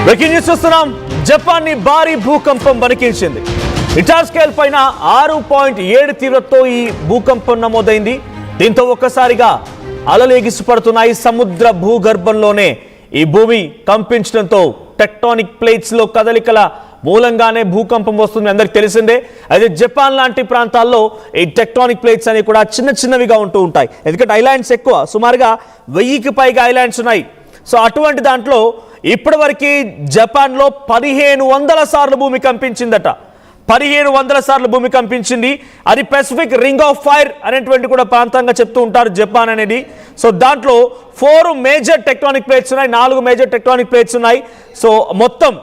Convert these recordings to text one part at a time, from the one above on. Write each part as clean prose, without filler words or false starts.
Breaking news చూస్తున్నాం. Japan ని భారీ భూకంపం వణికించింది. రిక్టర్ స్కేల్ పైన 6.7 తీవ్రతతో ఈ భూకంపం నమోదైంది. దీంతో ఒక్కసారిగా అలలు ఎగిసిపడుతున్నాయి. సముద్ర భూగర్భంలోనే ఈ భూమి కంపించడంతో టెక్టానిక్ ప్లేట్స్ లో కదలికల మూలంగానే భూకంపం వస్తుంది, అందరికి తెలిసిందే. అయితే జపాన్ లాంటి ప్రాంతాల్లో ఈ టెక్టానిక్ ప్లేట్స్ అనేవి కూడా చిన్నవిగా ఉంటూ ఉంటాయి. ఎందుకంటే ఐలాండ్స్ ఎక్కువ, సుమారుగా 1000కి పైగా ఐలాండ్స్ ఉన్నాయి. సో అటువంటి దాంట్లో ఇప్పటివరకు జపాన్లో 1500 సార్లు భూమి కంపించిందట. 1500 సార్లు భూమి కంపించింది. అది పెసిఫిక్ రింగ్ ఆఫ్ ఫైర్ అనేటువంటి కూడా ప్రాంతంగా చెప్తూ ఉంటారు జపాన్ అనేది. సో దాంట్లో 4 మేజర్ టెక్టానిక్ ప్లేట్స్ ఉన్నాయి, 4 మేజర్ టెక్టానిక్ ప్లేట్స్ ఉన్నాయి. సో మొత్తం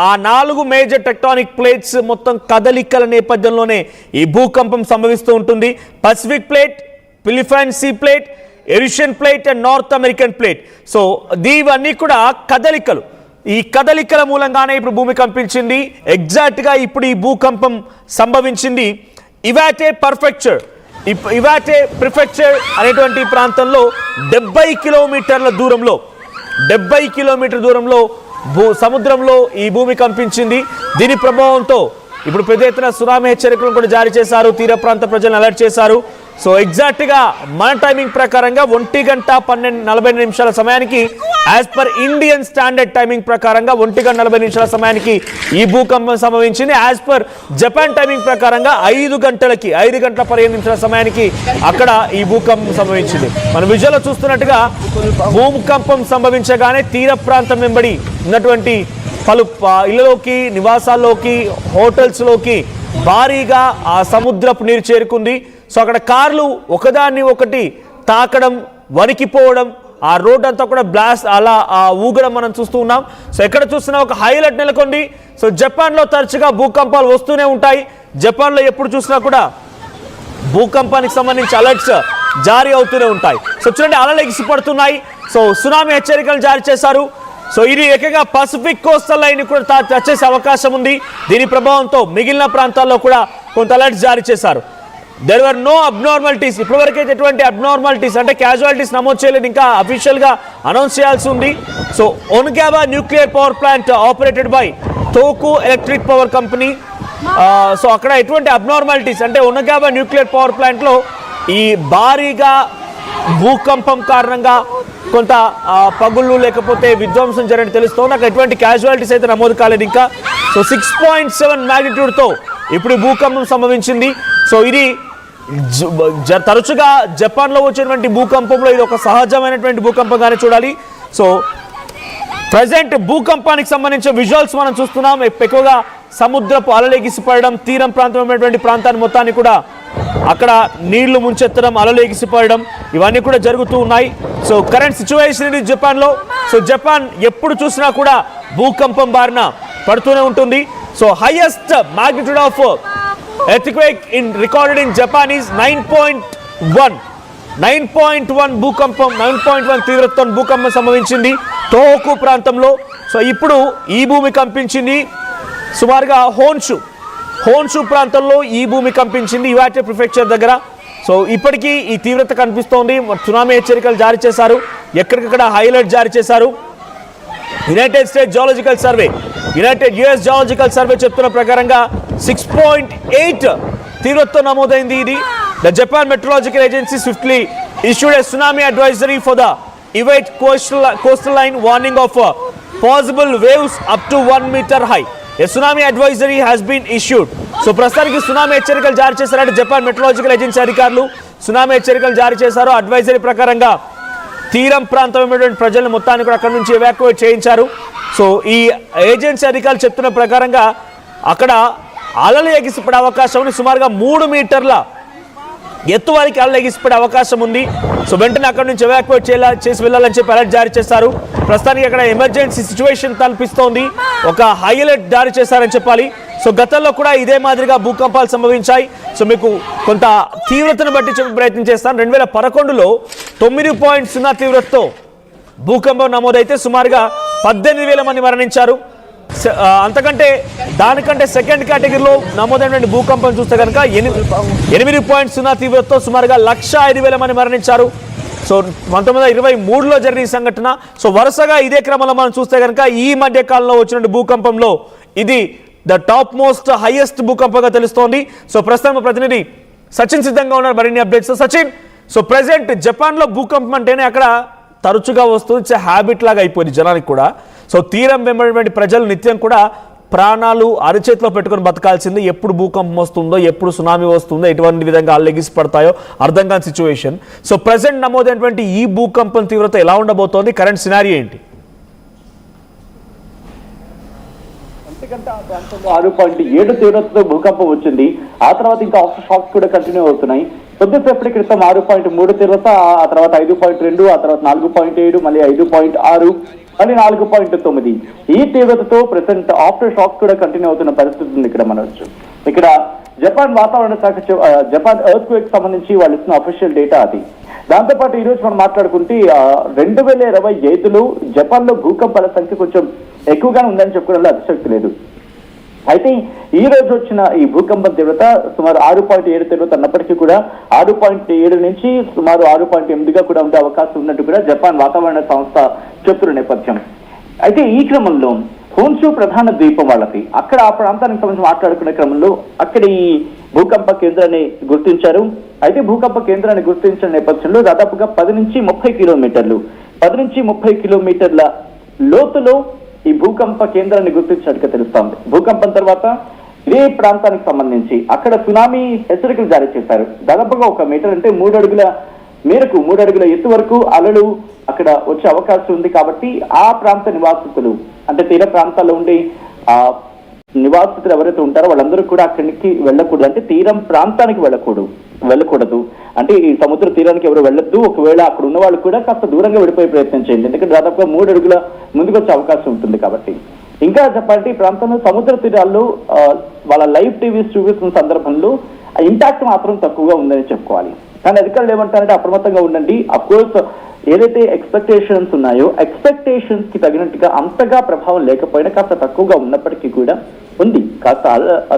ఆ 4 మేజర్ టెక్టానిక్ ప్లేట్స్ మొత్తం కదలికల నేపథ్యంలోనే ఈ భూకంపం సంభవిస్తూ ఉంటుంది. Pacific plate, Philippine sea plate, Asian plate and North American plate. So ఇవన్నీ కూడా కదలికలు. ఈ కదలికల మూలంగానే ఇప్పుడు భూమి కంపించింది. ఎగ్జాక్ట్గా ఇప్పుడు ఈ భూకంపం సంభవించింది ఇవాటే ప్రిఫెక్చర్ అనేటువంటి ప్రాంతంలో 70 కిలోమీటర్ల దూరంలో, 70 కిలోమీటర్ దూరంలో సముద్రంలో ఈ భూమి కంపించింది. దీని ప్రభావంతో ఇప్పుడు పెద్ద ఎత్తున సునామీ హెచ్చరికలను కూడా జారీ చేశారు. తీర ప్రాంత ప్రజలను అలర్ట్ చేశారు. సో ఎగ్జాక్ట్గా మన టైమింగ్ ప్రకారంగా 1:40 సమయానికి as per Indian standard timing ప్రకారంగా 1:40 సమయానికి ఈ భూకంపం సంభవించింది. యాజ్ పర్ జపాన్ టైమింగ్ ప్రకారంగా 5:15 సమయానికి అక్కడ ఈ భూకంపం సంభవించింది. మన విజువల్లో చూస్తున్నట్టుగా భూకంపం సంభవించగానే తీర ప్రాంతం వెంబడి ఉన్నటువంటి పలు ఇళ్లలోకి, నివాసాల్లోకి, హోటల్స్లోకి భారీగా ఆ సముద్రపు నీరు చేరుకుంది. సో అక్కడ కార్లు ఒకదాన్ని ఒకటి తాకడం, వణికిపోవడం, ఆ రోడ్ అంతా కూడా బ్లాస్ట్ అలా ఊగడం మనం చూస్తూ ఉన్నాం. సో ఎక్కడ చూస్తున్నా ఒక హైలైట్ నెలకొంది. సో జపాన్లో తరచుగా భూకంపాలు వస్తూనే ఉంటాయి. జపాన్లో ఎప్పుడు చూసినా కూడా భూకంపానికి సంబంధించి అలర్ట్స్ జారీ అవుతూనే ఉంటాయి. సో చూడండి, అలలు ఎగిసిపడుతున్నాయి. సో సునామీ హెచ్చరికలు జారీ చేశారు. సో ఇది ఏకంగా పసిఫిక్ కోస్టల్ లైన్ కూడా టచ్ చేసే అవకాశం ఉంది. దీని ప్రభావంతో మిగిలిన ప్రాంతాల్లో కూడా కొంత అలర్ట్స్ జారీ చేశారు. There were no abnormalities. ఇప్పటివరకైతే ఎటువంటి అబ్నార్మాలిటీస్ అంటే క్యాజువాలిటీస్ నమోదు చేయలేదు. ఇంకా అఫీషియల్గా అనౌన్స్ చేయాల్సి ఉంది. So Onagawa nuclear power plant operated by Tohoku electric power company. So అక్కడ ఎటువంటి అబ్నార్మాలిటీస్ అంటే ఒనగావా న్యూక్లియర్ పవర్ ప్లాంట్లో ఈ భారీగా భూకంపం కారణంగా కొంత పగుళ్ళు లేకపోతే విధ్వంసం జరిగిన తెలుస్తోంది. అక్కడ ఎటువంటి క్యాజువాలిటీస్ అయితే నమోదు కాలేదు ఇంకా. సో 6.7 మ్యాగ్నిట్యూడ్తో ఇప్పుడు భూకంపం సంభవించింది. సో ఇది తరచుగా జపాన్లో వచ్చినటువంటి భూకంపంలో ఇది ఒక సహజమైనటువంటి భూకంపంగానే చూడాలి. సో ప్రజెంట్ భూకంపానికి సంబంధించిన విజువల్స్ మనం చూస్తున్నాం. ఎక్కువగా సముద్రపు అలలు ఎగిసిపడడం, తీరం ప్రాంతమైనటువంటి ప్రాంతాన్ని మొత్తాన్ని కూడా అక్కడ నీళ్లు ముంచెత్తడం, అలలు ఎగిసిపడడం ఇవన్నీ కూడా జరుగుతూ ఉన్నాయి. సో కరెంట్ సిచ్యువేషన్ ఇది జపాన్లో. సో జపాన్ ఎప్పుడు చూసినా కూడా భూకంపం బారిన పడుతూనే ఉంటుంది. So highest magnitude of earthquake recorded in Japan is 9.1 భూకంపం, 9.1 తీవ్రత భూకంపం సంభవించింది టోకు ప్రాంతంలో. సో ఇప్పుడు ఈ భూమి కంపించింది సుమారుగా హోన్షు ప్రాంతంలో ఈ భూమి కంపించింది ఇవాటే ప్రిఫెక్చర్ దగ్గర. సో ఇప్పటికీ ఈ తీవ్రత కనిపిస్తోంది. సునామీ హెచ్చరికలు జారీ చేశారు, ఎక్కడికక్కడ హైలైట్ జారీ చేశారు. యునైటెడ్ యుఎస్ జియాలజికల్ సర్వే చెప్తున్న ప్రకారంగా 6.8 తీవ్రతతో నమోదైంది ఇది. The Japan metrological agency swiftly issued a tsunami advisory for the Iwate coastal line, warning of possible waves up to 1 meter high. A tsunami advisory has been issued. So ప్రస్తుతానికి tsunami హెచ్చరికలు జారీ చేశారంటే Japan metrological agency అధికారులు tsunami హెచ్చరికలు జారీ చేశారు. Advisory ప్రకారంగా తీరం ప్రాంతమైనటువంటి ప్రజలను మొత్తాన్ని కూడా అక్కడ నుంచి ఎవాక్యువేట్ చేయించారు. సో ఈ ఏజెన్సీ అధికారులు చెప్తున్న ప్రకారంగా అక్కడ అలలు ఎగిసిపడే అవకాశం ఉంది. సుమారుగా 3 మీటర్ల ఎత్తు వరకు అలలు ఎగిసిపడే అవకాశం ఉంది. సో వెంటనే అక్కడ నుంచి ఎవాక్యువేట్ చేసి వెళ్ళాలని చెప్పి అలర్ట్ జారీ చేశారు. ప్రస్తుతానికి అక్కడ ఎమర్జెన్సీ సిచ్యువేషన్ తలపిస్తోంది. ఒక హై అలర్ట్ జారీ చేశారని చెప్పాలి. సో గతంలో కూడా ఇదే మాదిరిగా భూకంపాలు సంభవించాయి. సో మీకు కొంత తీవ్రతను బట్టి చెప్పే ప్రయత్నం చేస్తాను. 2011లో 9.0 తీవ్రతతో భూకంపం నమోదైతే సుమారుగా 18,000 మంది మరణించారు. దానికంటే సెకండ్ కేటగిరీలో నమోదైనటువంటి భూకంపం చూస్తే కనుక 8.0 తీవ్రతతో సుమారుగా 105,000 మంది మరణించారు. సో 1923లో జరిగిన సంఘటన. సో వరుసగా ఇదే క్రమంలో మనం చూస్తే కనుక ఈ మధ్య కాలంలో వచ్చిన భూకంపంలో ఇది ద టాప్ మోస్ట్ హైయెస్ట్ భూకంపంగా తెలుస్తోంది. సో ప్రస్తుతం ప్రతినిధి సచిన్ సిద్ధంగా ఉన్నారు మరిన్ని అప్డేట్స్. సచిన్, సో ప్రెసెంట్ జపాన్లో భూకంపం అంటేనే అక్కడ తరచుగా వస్తుంది, ఇట్స్ హ్యాబిట్ లాగా అయిపోయింది జనానికి కూడా. సో తీరం వెంబడినటువంటి ప్రజలు నిత్యం కూడా ప్రాణాలు అరచేతిలో పెట్టుకొని బతకాల్సింది. ఎప్పుడు భూకంపం వస్తుందో, ఎప్పుడు సునామీ వస్తుందో, ఎటువంటి విధంగా అల్లెగిసి పడతాయో అర్థం కాని సిచ్యువేషన్. సో ప్రెసెంట్ నమోదైనటువంటి ఈ భూకంపం తీవ్రత ఎలా ఉండబోతోంది, కరెంట్ సినారియో ఏంటి? 6.7 తీవ్రతతో భూకంపం వచ్చింది. ఆ తర్వాత ఇంకా ఆఫ్టర్ షాక్స్ కూడా కంటిన్యూ అవుతున్నాయి. కొద్దిసేపటి క్రితం 6.3 తీవ్రత, ఆ తర్వాత 5.2, ఆ తర్వాత 4.7, మళ్ళీ 5.6, మళ్ళీ 4.9. ఈ తీవ్రతతో ప్రెసెంట్ ఆఫ్టర్ షాక్స్ కూడా కంటిన్యూ అవుతున్న పరిస్థితి ఉంది. ఇక్కడ మనవచ్చు ఇక్కడ జపాన్ వాతావరణ శాఖ జపాన్ ఎర్త్ క్వేక్ సంబంధించి వాళ్ళు ఇస్తున్న అఫీషియల్ డేటా అది. దాంతోపాటు ఈ రోజు మనం మాట్లాడుకుంటే 2025లో జపాన్ లో భూకంపాల సంఖ్య కొంచెం ఎక్కువగానే ఉందని చెప్పుకోవడంలో అతిశక్తి లేదు. అయితే ఈ రోజు వచ్చిన ఈ భూకంపం తీవ్రత సుమారు 6.7 తీవ్రత అన్నప్పటికీ కూడా 6.7 నుంచి సుమారు 6.8గా కూడా ఉండే అవకాశం ఉన్నట్టు కూడా జపాన్ వాతావరణ సంస్థ చెప్తున్న నేపథ్యం. అయితే ఈ క్రమంలో హోన్షు ప్రధాన ద్వీపం వాళ్ళకి అక్కడ ఆ ప్రాంతానికి సంబంధించి మాట్లాడుకునే క్రమంలో అక్కడ ఈ భూకంప కేంద్రాన్ని గుర్తించారు. అయితే భూకంప కేంద్రాన్ని గుర్తించిన నేపథ్యంలో దాదాపుగా 10 నుంచి 30 కిలోమీటర్ల లోతులో ఈ భూకంప కేంద్రాన్ని గుర్తించినట్టుగా తెలుస్తోంది. భూకంపం తర్వాత ఇదే ప్రాంతానికి సంబంధించి అక్కడ సునామీ హెచ్చరికలు జారీ చేశారు. దాదాపుగా 1 మీటర్ అంటే 3 అడుగుల మేరకు 3 అడుగుల ఎత్తు వరకు అలలు అక్కడ వచ్చే అవకాశం ఉంది. కాబట్టి ఆ ప్రాంత నివాసితులు అంటే తీర ప్రాంతాల్లో ఉండే నివాసితులు ఎవరైతే ఉంటారో వాళ్ళందరూ కూడా అక్కడికి వెళ్ళకూడదు, అంటే తీరం ప్రాంతానికి వెళ్ళకూడదు. అంటే ఈ సముద్ర తీరానికి ఎవరు వెళ్ళొద్దు. ఒకవేళ అక్కడ ఉన్న వాళ్ళు కూడా కాస్త దూరంగా వెళ్ళిపోయే ప్రయత్నం చేయండి, ఎందుకంటే దాదాపుగా 3 అడుగుల ముందుకు వచ్చే అవకాశం ఉంటుంది. కాబట్టి ఇంకా చెప్పాలంటే ఈ ప్రాంతంలో సముద్ర తీరాల్లో వాళ్ళ లైవ్ టీవీస్ చూపిస్తున్న సందర్భంలో ఇంపాక్ట్ మాత్రం తక్కువగా ఉందని చెప్పుకోవాలి. కానీ అధికారులు ఏమంటారంటే అప్రమత్తంగా ఉండండి. అఫ్కోర్స్ ఏదైతే ఎక్స్పెక్టేషన్స్ ఉన్నాయో ఎక్స్పెక్టేషన్స్ కి తగినట్టుగా అంతగా ప్రభావం లేకపోయినా కాస్త తక్కువగా ఉన్నప్పటికీ కూడా ఉంది. కాస్త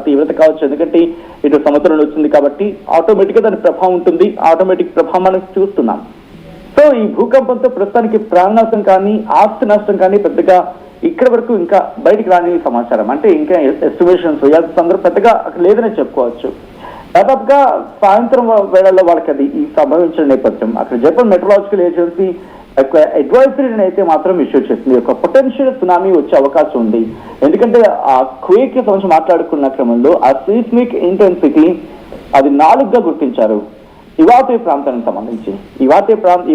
తీవ్రత కావచ్చు, ఎందుకంటే ఇటు సముద్రంలో వచ్చింది కాబట్టి ఆటోమేటిక్ గా దాని ప్రభావం ఉంటుంది. ఆటోమేటిక్ ప్రభావం మనం చూస్తున్నాం. సో ఈ భూకంపంతో ప్రస్తుతానికి ప్రాణ నష్టం కానీ ఆస్తి నష్టం కానీ పెద్దగా ఇక్కడ వరకు ఇంకా బయటికి రాని సమాచారం, అంటే ఇంకా ఎస్టిమేషన్స్ అందరూ పెద్దగా అక్కడ లేదని చెప్పుకోవచ్చు. దాదాపుగా సాయంత్రం వేళల్లో వాళ్ళకి అది ఈ సంభవించిన నేపథ్యం అక్కడ జపాన్ మెట్రలాజికల్ ఏజెన్సీ అడ్వైజరీని అయితే మాత్రం ఇష్యూ చేసింది. ఒక పొటెన్షియల్ సునామీ వచ్చే అవకాశం ఉంది. ఎందుకంటే ఆ క్వేక్ కి సంబంధించి మాట్లాడుకున్న క్రమంలో ఆ సీస్మిక్ ఇంటెన్సిటీ అది 4గా గుర్తించారు. ఇవాతే ప్రాంతానికి సంబంధించి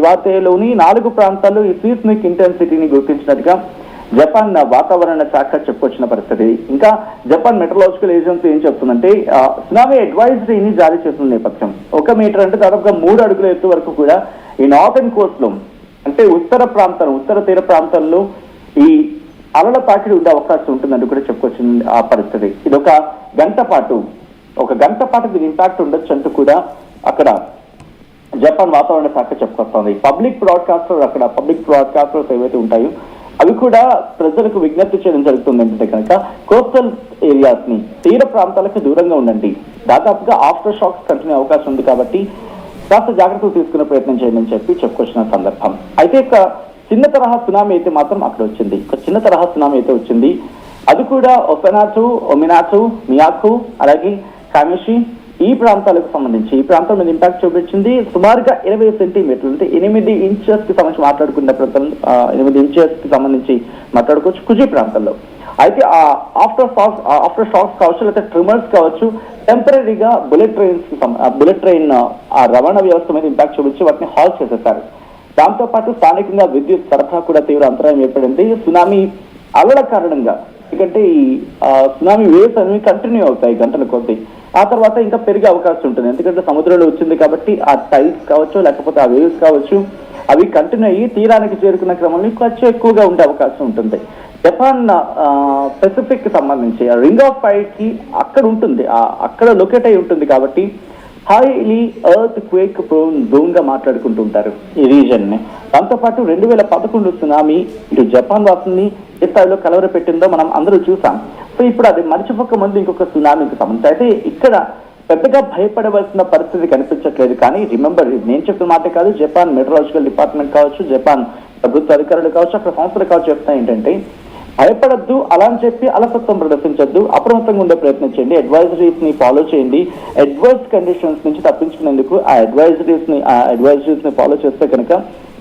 ఇవాతేలోని 4 ప్రాంతాల్లో ఈ సీస్మిక్ ఇంటెన్సిటీని గుర్తించినట్టుగా జపాన్ వాతావరణ శాఖ చెప్పుకొచ్చిన పరిస్థితి. ఇంకా జపాన్ మెట్రలాజికల్ ఏజెన్సీ ఏం చెప్తుందంటే సునామీ అడ్వైజరీని జారీ చేస్తున్న నేపథ్యం 1 మీటర్ అంటే దాదాపుగా 3 అడుగుల ఎత్తు వరకు కూడా ఈ నార్థన్ కోస్ట్ లో అంటే ఉత్తర తీర ప్రాంతాల్లో ఈ అలల తాకిడి ఉండే అవకాశం ఉంటుందంటూ కూడా చెప్పుకొచ్చింది ఆ పరిస్థితి. ఇది ఒక గంట పాటు దీని ఇంపాక్ట్ ఉండొచ్చు అంటూ కూడా అక్కడ జపాన్ వాతావరణ శాఖ చెప్పుకొస్తోంది. పబ్లిక్ బ్రాడ్కాస్టర్స్ ఏవైతే ఉంటాయో అవి కూడా ప్రజలకు విజ్ఞప్తి చేయడం జరుగుతుంది. ఏంటంటే కనుక కోస్టల్ ఏరియాస్ ని తీర ప్రాంతాలకు దూరంగా ఉండండి. దాదాపుగా ఆఫ్టర్ షాక్స్ కంటిన్యూ అవకాశం ఉంది కాబట్టి కాస్త జాగ్రత్తలు తీసుకునే ప్రయత్నం చేయమని చెప్పి చెప్పుకొచ్చిన సందర్భం. అయితే ఒక చిన్న తరహా సునామీ అయితే మాత్రం అక్కడ వచ్చింది. అది కూడా ఒమినాటు, మియాకు, అలాగే కామిషి ఈ ప్రాంతాలకు సంబంధించి ఈ ప్రాంతం మీద ఇంపాక్ట్ చూపించింది. సుమారుగా 20 సెంటీమీటర్లు అంటే 8 ఇంచెస్ కి సంబంధించి 8 ఇంచెస్ కి సంబంధించి మాట్లాడుకోవచ్చు కుజీ ప్రాంతంలో. అయితే ఆ ఆఫ్టర్ షాక్స్ కావచ్చు, లేకపోతే ట్రిమర్స్ కావచ్చు, టెంపరీగా బుల్లెట్ ట్రైన్ ఆ రవాణా వ్యవస్థ మీద ఇంపాక్ట్ చూపించి వాటిని హాల్ట్ చేసేశారు. దాంతో పాటు స్థానికంగా విద్యుత్ సరఫరా కూడా తీవ్ర అంతరాయం ఏర్పడింది. సునామీ అలల కారణంగా, ఎందుకంటే ఈ సునామీ వేవ్స్ అనేవి కంటిన్యూ అవుతాయి గంటల కొద్దీ. ఆ తర్వాత ఇంకా పెరిగే అవకాశం ఉంటుంది, ఎందుకంటే సముద్రంలో వచ్చింది కాబట్టి ఆ టైడ్స్ కావచ్చు, లేకపోతే ఆ వేవ్స్ కావచ్చు, అవి కంటిన్యూ అయ్యి తీరానికి చేరుకున్న క్రమంలో కొంచెం ఎక్కువగా ఉండే అవకాశం ఉంటుంది. జపాన్ పెసిఫిక్ కి సంబంధించి రింగ్ ఆఫ్ ఫైర్ కి అక్కడ ఉంటుంది, అక్కడ లొకేట్ అయి ఉంటుంది. కాబట్టి highly earth quake prone zone గా మాట్లాడుకుంటూ ఉంటారు ఈ రీజన్ ని. దాంతోపాటు 2011 సునామీ ఇటు జపాన్ వాసుల్ని ఏ స్థాయిలో కలవరపెట్టిందో మనం అందరూ చూసాం. సో ఇప్పుడు అది మర్చిపోక ముందు ఇంకొక సునామీకి సంబంధించి అయితే ఇక్కడ పెద్దగా భయపడవలసిన పరిస్థితి కనిపించట్లేదు. కానీ రిమెంబర్, నేను చెప్పిన మాటే కాదు, జపాన్ మెట్రలాజికల్ డిపార్ట్మెంట్ కావచ్చు, జపాన్ ప్రభుత్వ అధికారులు కావచ్చు, అక్కడ సంస్థలు కావచ్చు చెప్తున్నా ఏంటంటే భయపడద్దు, అలా అని చెప్పి అలసత్వం ప్రదర్శించద్దు, అప్రమత్తంగా ఉండే ప్రయత్నించండి, అడ్వైజరీస్ ని ఫాలో చేయండి. అడ్వర్స్ కండిషన్స్ నుంచి తప్పించుకునేందుకు ఆ అడ్వైజరీస్ ని ఫాలో చేస్తే కనుక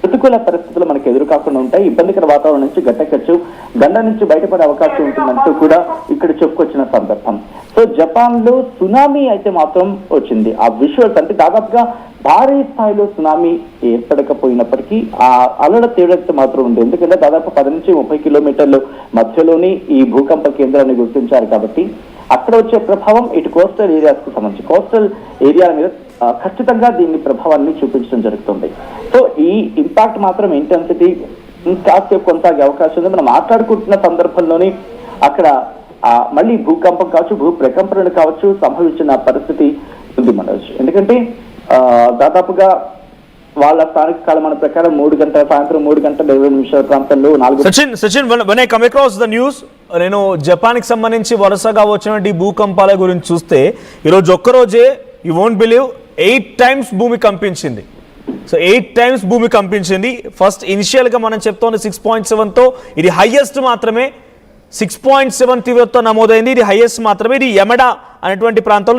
ప్రతికూల పరిస్థితులు మనకు ఎదురు కాకుండా ఉంటాయి. ఇబ్బందికర వాతావరణం నుంచి గట్టెక్కచ్చు, గండ నుంచి బయటపడే అవకాశం ఉంటుందంటూ కూడా ఇక్కడ చెప్పుకొచ్చిన సందర్భం. సో జపాన్ లో సునామీ అయితే మాత్రం వచ్చింది. ఆ విజువల్స్ అంటే దాదాపుగా భారీ స్థాయిలో సునామీ ఏర్పడకపోయినప్పటికీ ఆ అలల తీవ్రత మాత్రం ఉంది. ఎందుకంటే దాదాపు 10 నుంచి 30 కిలోమీటర్ల మధ్యలోని ఈ భూకంప కేంద్రాన్ని గుర్తించారు కాబట్టి అక్కడ వచ్చే ప్రభావం ఇటు కోస్టల్ ఏరియాస్ కు సంబంధించి కోస్టల్ ఏరియాల మీద ఖచ్చితంగా దీని ప్రభావాన్ని చూపించడం జరుగుతుంది. సో ఈ ఇంపాక్ట్ మాత్రం ఇంటెన్సిటీ కాసేపు కొనసాగే అవకాశం ఉంది. మనం మాట్లాడుకుంటున్న సందర్భంలోనే అక్కడ మళ్ళీ భూకంపం కావచ్చు, భూ ప్రకంపనలు కావచ్చు సంభవించిన పరిస్థితి ఉంది మనోజ్. ఎందుకంటే దాదాపుగా వాళ్ళ స్థానిక కాలమాన ప్రకారం సాయంత్రం 3:20 ప్రాంతంలో 4. Sachin when I come across the news, నేను జపాన్కి సంబంధించి వరుసగా వచ్చినటువంటి భూకంపాల గురించి చూస్తే ఈరోజు ఒక్కరోజే యూ వోంట్ బిలీవ్ 8 times భూమి కంపించింది. సో 8 times భూమి కంపించింది. ఫస్ట్ ఇనిషియల్గా మనం చెప్తోంది 6.7తో, ఇది హైయెస్ట్ మాత్రమే. 6.7 తీవ్రతతో నమోదైంది, ఇది హైయెస్ట్ మాత్రమే. ఇది యమడా అనేటువంటి ప్రాంతంలో